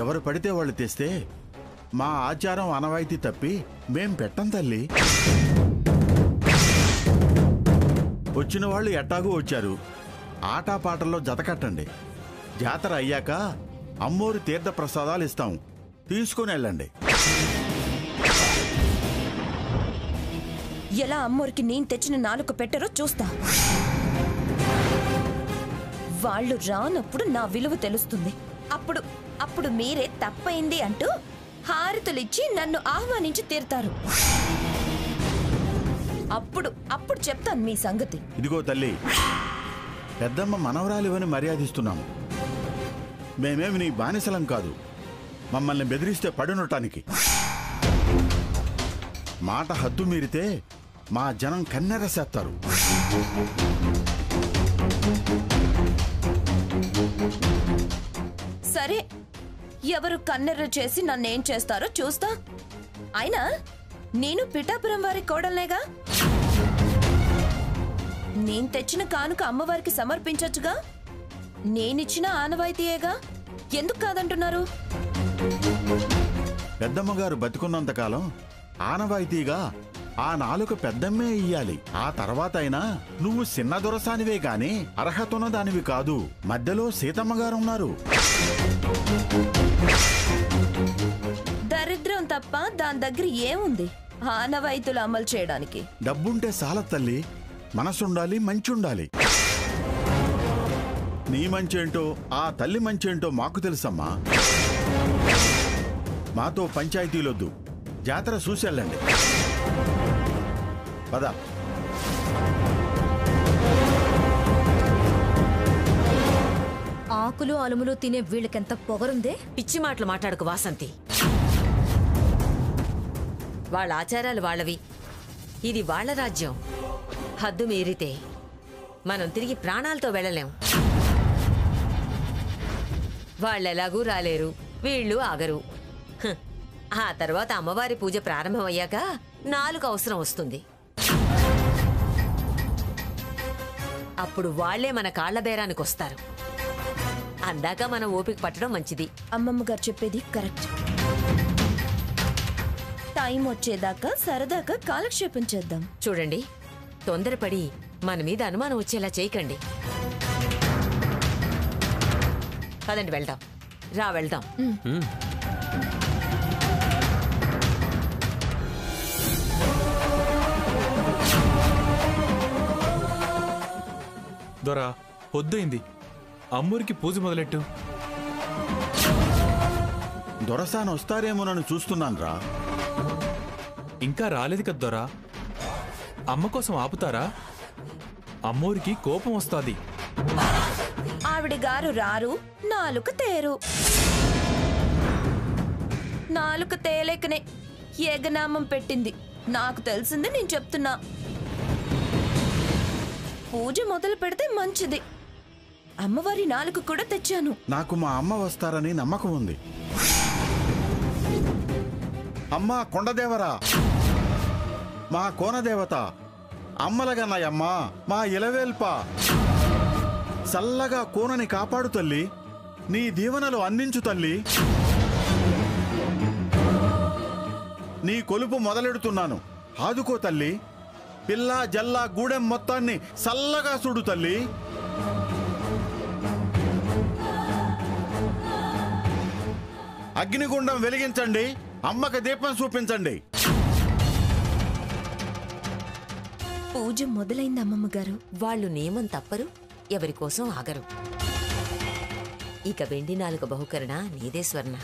ఎవరు పడితే వాళ్ళు తెస్తే మా ఆచారం అనవాయితీ తప్పి మేం పెట్టం తల్లి. వచ్చిన వాళ్ళు ఎట్టాగూ వచ్చారు, ఆటాపాటల్లో జతకట్టండి. జాతర అయ్యాక అమ్మోరు తీర్థ ప్రసాదాలు ఇస్తాం, తీసుకుని వెళ్ళండి. ఎలా అమ్మోరికి నేను తెచ్చిన నాలుక పెట్టరో చూస్తా. వాళ్ళు రానప్పుడు నా విలువ తెలుస్తుంది. అప్పుడు మీరే తప్పైంది అంటూ హారతులిచ్చి నన్ను ఆహ్వానించి తీరుతారు. అప్పుడు చెప్తాను మీ సంగతి. ఇదిగో తల్లి, పెద్దమ్మ మనవరాలివని మర్యాదిస్తున్నాము. మేమేమి నీ బానిసలం కాదు, మమ్మల్ని బెదిరిస్తే పడునటానికి. మాట హద్దు మీరితే మా జనం కన్నెరసేస్తారు. సరే, ఎవరు కన్నెర్ర చేసి నన్నేం చేస్తారో చూస్తా. అయినా నేను పిఠాపురం వారి కోడల్నేగా. నేను తెచ్చిన కానుక అమ్మవారికి సమర్పించచ్చుగా. నేనిచ్చిన ఆనవాయితీయేగా, ఎందుకు కాదంటున్నారు? పెద్దమ్మగారు బతికున్నంతకాలం ఆనవాయితీగా ఆ నాలుక పెద్దమ్మే ఇయ్యాలి. ఆ తర్వాత అయినా నువ్వు చిన్న దొరసానివే గాని అర్హతున్న దానివి కాదు. మధ్యలో సీతమ్మగారున్నారు. దరిద్రం తప్ప దాని దగ్గర ఏముంది ఆనవాయితీలు అమలు చేయడానికి? డబ్బుంటే చాలా తల్లి, మనసుండాలి, మంచుండాలి. నీ మంచేంటో ఆ తల్లి మంచేంటో మాకు తెలుసమ్మా. మాతో పంచాయతీలొద్దు, జాతర చూసెళ్ళండి. పద. ఆకులు అలుములు తినే వీళ్ళకెంత పొగరుందే. పిచ్చి మాటలు మాట్లాడుకు వాసంతి. వాళ్ళ ఆచారాలు వాళ్ళవి, ఇది వాళ్ళ రాజ్యం. హద్దు మీరితే మనం తిరిగి ప్రాణాలతో వెళ్ళలేం. వాళ్ళెలాగూ రాలేరు, వీళ్ళు ఆగరు. ఆ తర్వాత అమ్మవారి పూజ ప్రారంభమయ్యాక నాలుక అవసరం వస్తుంది. అప్పుడు వాళ్లే మన కాళ్ల బేరానికి వస్తారు. అందాక మనం ఓపిక పట్టడం మంచిది. అమ్మమ్మ గారు చెప్పేది కరెక్ట్. టైం వచ్చేదాకా సరదాగా కాలక్షేపం చేద్దాం. చూడండి, తొందరపడి మన మీద అనుమానం వచ్చేలా చేయకండి. పదండి వెళ్దాం. రా వెళ్దాం. దొరా, పొద్దుయింది, అమ్మూరికి పూజ మొదలెట్టు. దొరసాని వస్తారేమోనని చూస్తున్నాను రా. ఇంకా రాలేదు కదా దొరా. అమ్మ కోసం ఆపుతారా? అమ్మూరికి కోపం వస్తుంది. ఆవిడ గారు రారు, నాలుక తేరు. నాలుక తేలేకనే ఏగనామం పెట్టింది. నాకు తెలిసింది నేను చెప్తున్నా. పూజ మొదలు పెడితే మంచిది. అమ్మవారి నాలుక కూడా తెచ్చాను. నాకు మా అమ్మ వస్తారని నమ్మకం ఉంది. అమ్మా కొండదేవరా, మా కోనదేవత, అమ్మలగన్నయమ్మా, మా ఇలవేల్ప, చల్లగా కోనని కాపాడు తల్లి. నీ దీవెనలు అందించు తల్లి. నీ కొలుపు మొదలెడుతున్నాను, ఆదుకో తల్లి. పిల్లా జల్లా గూడెం మొత్తాన్ని చల్లగా చూడు తల్లి. అగ్నిగుండం వెలిగించండి, అమ్మకి దీపం చూపించండి. పూజ మొదలైంది అమ్మమ్మ గారు. వాళ్ళు నియమం తప్పరు, ఎవరి కోసం ఆగరు. ఇక వెండి నాలుక బహుకరణ నీదే స్వర్ణ.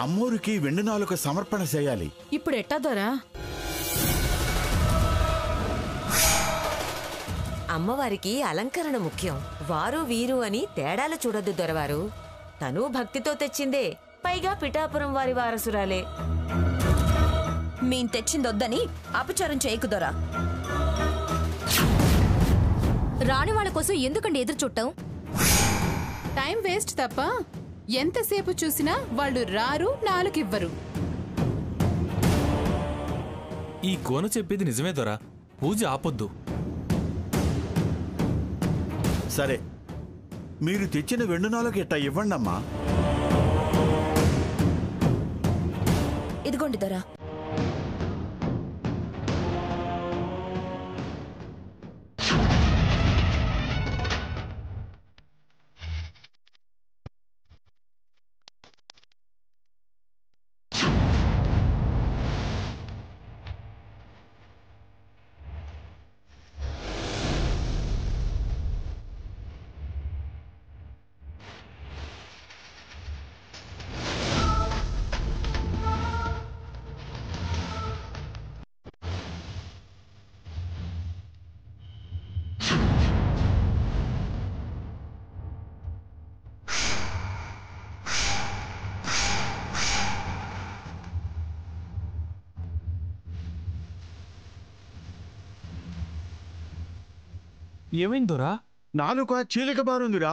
అమ్మోరికి వెండి నాలుక సమర్పణ చేయాలి. ఇప్పుడు ఎట్టా దొరా? అమ్మవారికి అలంకరణ ముఖ్యం. వారు వీరు అని తేడాలు చూడొద్దు దొరవారు. తను భక్తితో తెచ్చిందే, పైగా పిఠాపురం వారి వారసురాలే. మేం తెచ్చిందొద్దని అపచారం చేయకుదోరా. రాని వాళ్ళ కోసం ఎందుకండి ఎదురు చుట్టాం? టైం వేస్ట్ తప్ప ఎంతసేపు చూసినా వాళ్ళు రారు, నాలుగివ్వరు. ఈ కోన చెప్పేది నిజమే దొరా, పూజ ఆపొద్దు. సరే, మీరు తెచ్చిన వెండి నాలుక ఇట్ట ఇవ్వండమ్మా. ఇదిగోండి దొరా. ఏమైంది దొరా? నాలుక చీలిక బారుందిరా.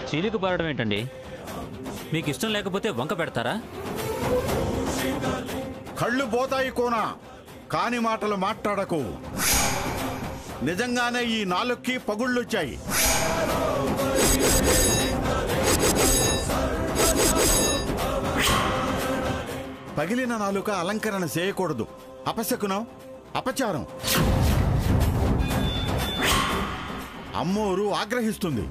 చీలిక పారడం ఏంటండి? మీకు ఇష్టం లేకపోతే వంక పెడతారా? కళ్ళు పోతాయి కోన, కాని మాటలు మాట్లాడకు. నిజంగానే ఈ నాలుక్కి పగుళ్ళొచ్చాయి. పగిలిన నాలుక అలంకరణ చేయకూడదు. అపశకునం, అపచారం. అమ్మోరు ఆగ్రహిస్తుంది.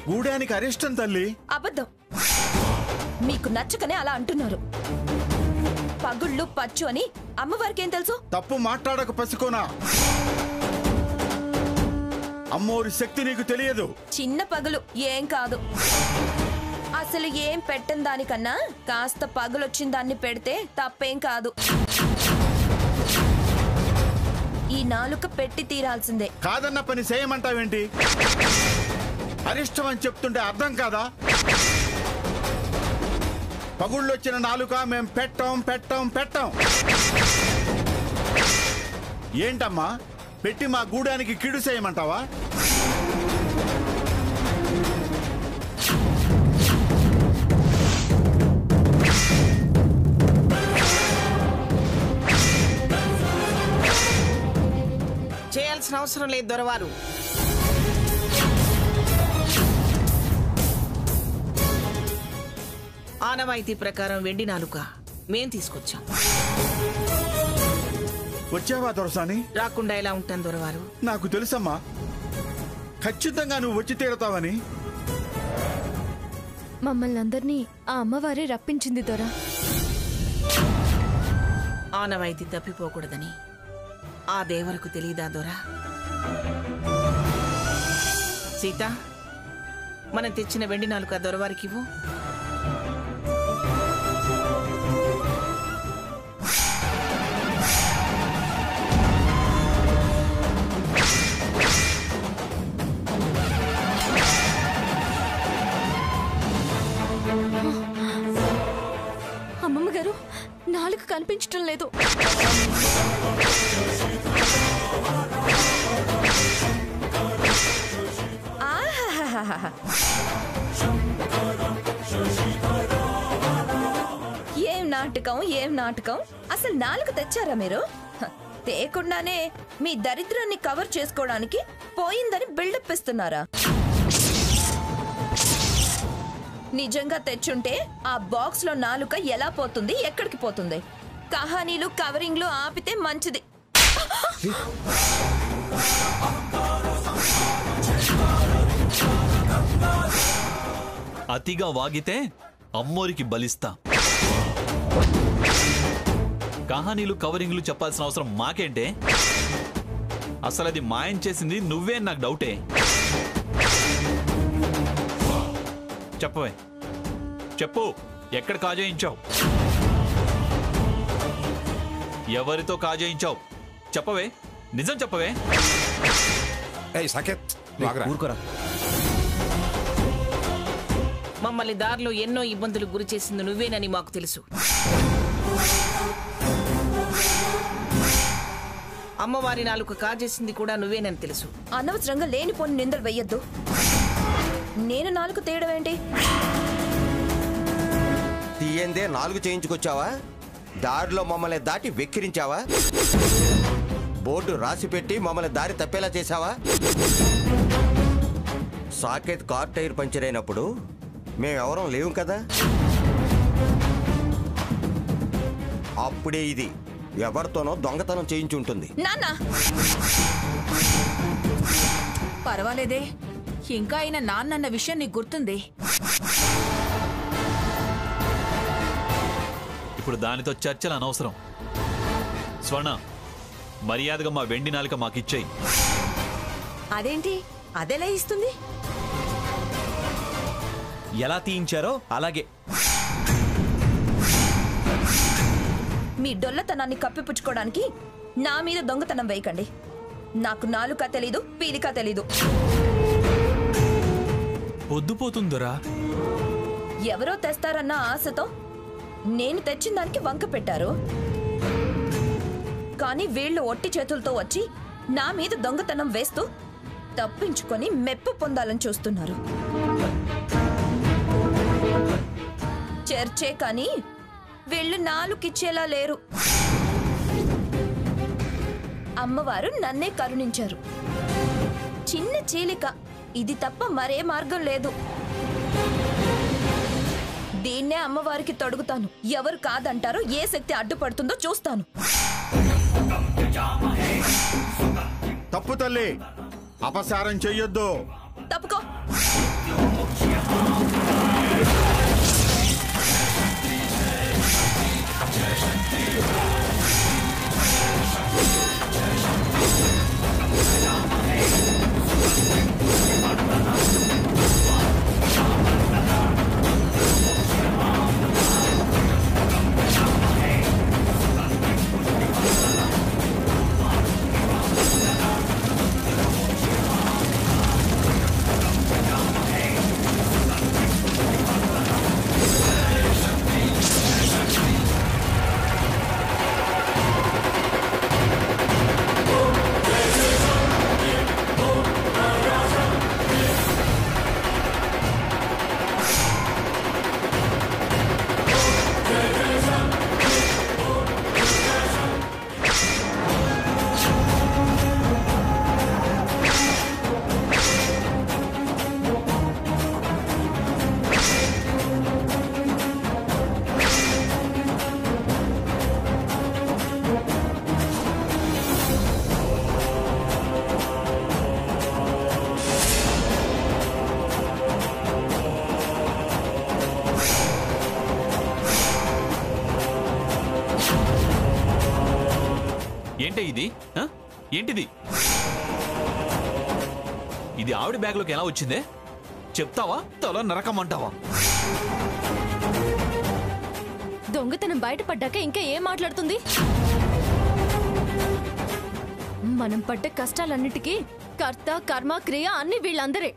గూడానికి అరిష్టం తల్లి. అబద్ధం. మీకు నచ్చకనే అలా అంటున్నారు. పగుళ్ళు పచ్చు అని అమ్మవారికి ఏం తెలుసు? తప్పు మాట్లాడక పసికోనా. అమ్మోరి శక్తి నీకు తెలియదు. చిన్న పగులు ఏం కాదు. అసలు ఏం పెట్టని దానికన్నా కాస్త పగులొచ్చిన దాన్ని పెడితే తప్పేం కాదు. ఈ నాలుక పెట్టి తీరాల్సిందే. కాదన్న పని చేయమంటావేంటి? అరిష్టం అని చెప్తుంటే అర్థం కాదా? పగుళ్ళొచ్చిన నాలుక మేం పెట్టాం పెట్టాం పెట్టాం. ఏంటమ్మా, పెట్టి మా గూడానికి కిడు చేయమంటావా? చేయాల్సిన అవసరం లేదు దొరవారు. ఆనవాయితీ ప్రకారం వెండి నాలుక మేం తీసుకొచ్చాం. వచ్చావా దొరసాని? రాకుండా ఎలా ఉంటాను దొరవారు? నాకు తెలుసమ్మా, ఖచ్చితంగా నువ్వు వచ్చి తీరతావని. మమ్మల్ని అందరినీ ఆ అమ్మవారే రప్పించింది దొరా. ఆనవాయితీ తప్పిపోకూడదని ఆ దేవరకు తెలీదా దొరా? సీత, మనం తెచ్చిన వెండి నాలుక దొరవారికివ్వు. అమ్మమ్మ గారు, నాలుక కనిపించటం లేదు. ఆహాహాహాహా. ఏం నాటకం, ఏం నాటకం. అసలు నాలుగు తెచ్చారా మీరు? హ, తేకుండానే మీ దరిద్రాన్ని కవర్ చేసుకోవడానికి పోయిందని బిల్డప్ ఇస్తున్నారా? నిజంగా తెచ్చుంటే ఆ బాక్స్ లో నాలుక ఎలా పోతుంది, ఎక్కడికి పోతుంది? కహానీలు కవరింగ్లు ఆపితే మంచిది. అతిగా వాగితే అమ్మోరికి బలిస్తా. కహానీలు కవరింగ్లు చెప్పాల్సిన అవసరం మాకేంటే? అసలు అది మాయం చేసింది నువ్వే, నాకు డౌటే. చెప్పవే, చెప్పు, ఎక్కడ కాజేయించావు? ఎవరితో కాజేయించావు? చెప్పవే, నిజం చెప్పవే. ఏయ్ సాకేత్, ఊరుకోరా. మమ్మల్ని దారిలో ఎన్నో ఇబ్బందులు గురి చేసింది నువ్వేనని మాకు తెలుసు. అమ్మవారి నాలుక కాజేసింది కూడా నువ్వేనని తెలుసు. అనవసరంగా లేనిపోని నిందలు వెయ్యొద్దు. నేను నాలుగు తేయడం ఏంటి? తీయందే 4 చేయించుకొచ్చావా? దారిలో మమ్మల్ని దాటి వెక్కిరించావా? బోర్డు రాసి పెట్టి మమ్మల్ని దారి తప్పేలా చేశావా? సాకేత్ కార్ టైర్ పంచర్ అయినప్పుడు మేమెవరం లేవు కదా. అప్పుడే ఇది ఎవరితోనో దొంగతనం చేయించుంటుంది. నాన్న పర్వాలేదే, ఇంకా అయినా నాన్నన్న విషయం నీకు గుర్తుంది. ఇప్పుడు దానితో చర్చలు అనవసరం. స్వర్ణ, మర్యాదగా మా వెండి నాలుక మాకిచ్చేయి. అదేంటి అదెలా ఇస్తుంది? ఎలా తీయించారో అలాగే. మీ డొల్లతనాన్ని కప్పిపుచ్చుకోవడానికి నా మీద దొంగతనం వేయకండి. నాకు నాలుక తెలీదు, పీలిక తెలీదు. పొద్దుపోతుందరా. ఎవరో తెస్తారన్న ఆశతో నేను తెచ్చిన దానికి వంక పెట్టారు. కానీ వీళ్ళు ఒట్టి చేతులతో వచ్చి నా మీద దొంగతనం వేస్తూ తప్పించుకొని మెప్పు పొందాలని చూస్తున్నారు. చర్చే కానీ వీళ్ళు నాలుకిచ్చేలా లేరు. అమ్మవారు నన్నే కరుణించారు. చిన్న చీలిక, ఇది తప్ప మరే మార్గం లేదు. దీన్నే అమ్మవారికి తొడుగుతాను. ఎవరు కాదంటారో, ఏ శక్తి అడ్డుపడుతుందో చూస్తాను. తప్పు తల్లి, అపసారం చెయ్యొద్దు. తప్పుకో. ఏంటే ఇది? ఏంటిది? ఇది ఆవిడ బ్యాగ్లోకి ఎలా వచ్చిందే? చెప్తావా తల నరకమంటావా? దొంగతనం బయటపడ్డాక ఇంకా ఏం మాట్లాడుతుంది? మనం పడ్డ కష్టాలన్నిటికీ కర్త కర్మ క్రియ అన్ని వీళ్ళందరే.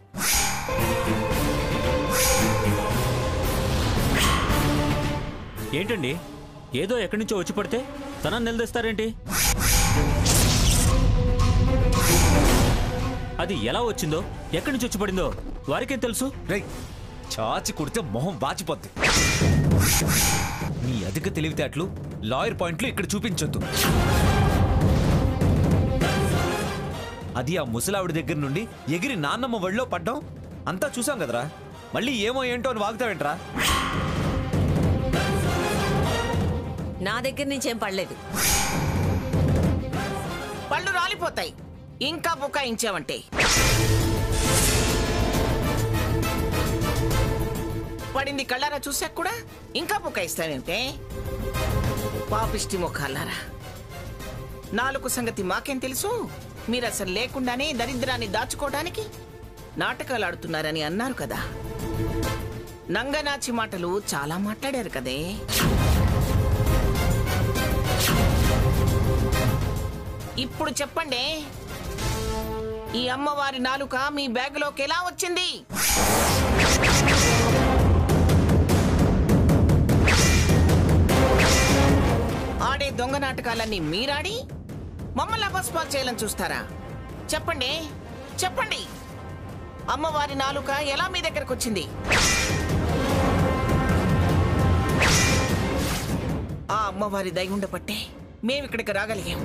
ఏంటండి, ఏదో ఎక్కడి నుంచో వచ్చి పడితే తనని నిలదీస్తారేంటి? అది ఎలా వచ్చిందో, ఎక్కడి నుంచి వచ్చి పడిందో వారికేం తెలుసు? చాచి కుడితే మొహం వాచిపోద్ది. నీ అధిక తెలివితేటలు, లాయర్ పాయింట్లు ఇక్కడ చూపించొద్దు. అది ఆ ముసలావిడి దగ్గర నుండి ఎగిరి నాన్నమ్మ ఒళ్ళో పడ్డం అంతా చూసాం కదరా. మళ్ళీ ఏమో ఏంటో అని వాగుతావేంట్రా? నా దగ్గర నుంచేం పడలేదు. పళ్ళు రాలిపోతాయి ఇంకా బుకాయించావంటే. పడింది కళ్ళారా చూసాక కూడా ఇంకా బుకాయిస్తానంటే. పాపిష్టి ముఖాలారా, నాలుగు సంగతి మాకేం తెలుసు? మీరు అసలు లేకుండానే దరిద్రాన్ని దాచుకోవడానికి నాటకాలు ఆడుతున్నారని అన్నారు కదా. నంగనాచి మాటలు చాలా మాట్లాడారు కదే. ఇప్పుడు చెప్పండి, ఈ అమ్మవారి నాలుక మీ బ్యాగులోకి ఎలా వచ్చింది? ఆడే దొంగ నాటకాలన్నీ మీరాడి మమ్మల్ని అపస్పాలు చేయాలని చూస్తారా? చెప్పండి, చెప్పండి, అమ్మవారి నాలుక ఎలా మీ దగ్గరకు వచ్చింది? ఆ అమ్మవారి దయ ఉండబట్టే మేమిక్కడికి రాగలిగాం.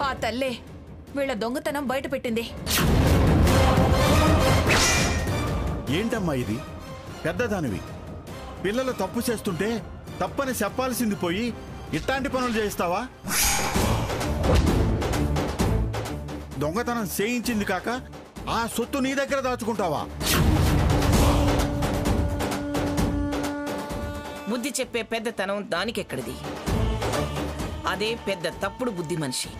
ఆ తల్లే వీళ్ళ దొంగతనం బయట పెట్టింది. ఏంటమ్మా ఇది? పెద్దదానివి, పిల్లలు తప్పు చేస్తుంటే తప్పని చెప్పాల్సింది పోయి ఇట్లాంటి పనులు చేయిస్తావా? దొంగతనం చేయించింది కాక ఆ సొత్తు నీ దగ్గర దాచుకుంటావా? బుద్ధి చెప్పే పెద్దతనం దానికెక్కడిది? అదే పెద్ద తప్పుడు బుద్ధి మనిషి.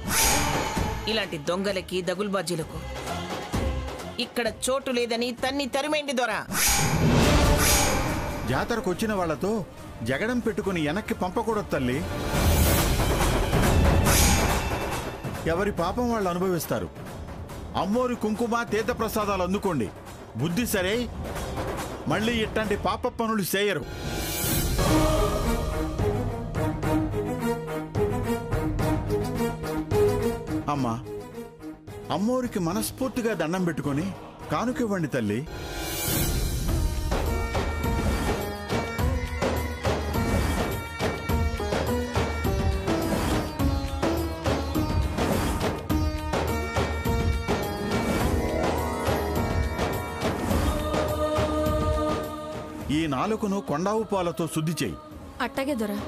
ఇలాంటి దొంగలకి దగుల్బాజీలకు ఇక్కడ చోటు లేదని తన్ని తరిమేండి దొరా. జాతరకు వచ్చిన వాళ్లతో జగడం పెట్టుకుని వెనక్కి పంపకూడదు తల్లి. ఎవరి పాపం వాళ్ళు అనుభవిస్తారు. అమ్మోరి కుంకుమ తీర్థ ప్రసాదాలు అందుకోండి. బుద్ధి సరే, మళ్ళీ ఇట్లాంటి పాప పనులు చేయరు. అమ్మా, అమ్మోరికి మనస్ఫూర్తిగా దండం పెట్టుకొని కానుకివ్వండి తల్లి. ఈ నాలుకను కొండావు పాలతో శుద్ధి చేయి. అట్టగే దొరా.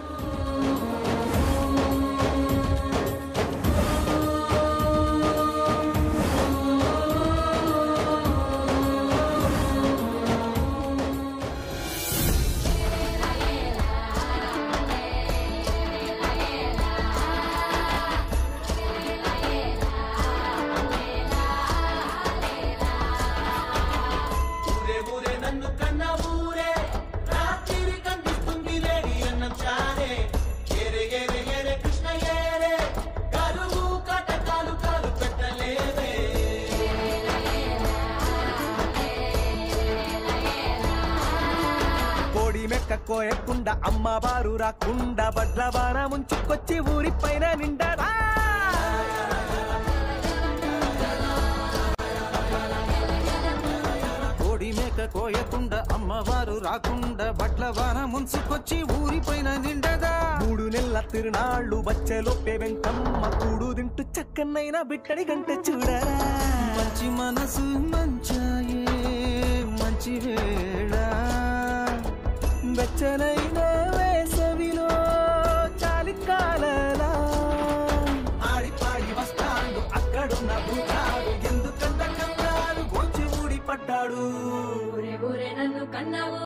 కోయకుండా అమ్మవారు రాకుండా బడ్ల బాణ ముంచుకొచ్చి ఊరి పైన నిండరా. కోడి మేక కోయకుండా అమ్మవారు రాకుండా బడ్ల బాణ ముంచుకొచ్చి ఊరి పైన నిండదా. 3 నెలల తిరునాళ్ళు బచ్చెలోపే వెంకమ్మ కూడు తింటూ చక్కనైన బిట్టడి గంట చూడరా. మంచి మనసు మంచాయే మంచి వేళ, వెచ్చనైన వేసవిలో చాలికాలలా ఆడిపాడి వస్తాడు అక్కడున్న భూతాడు. ఎందుకంత కంగారు గొంచి ఊడి పడ్డాడు. నన్ను కన్నావు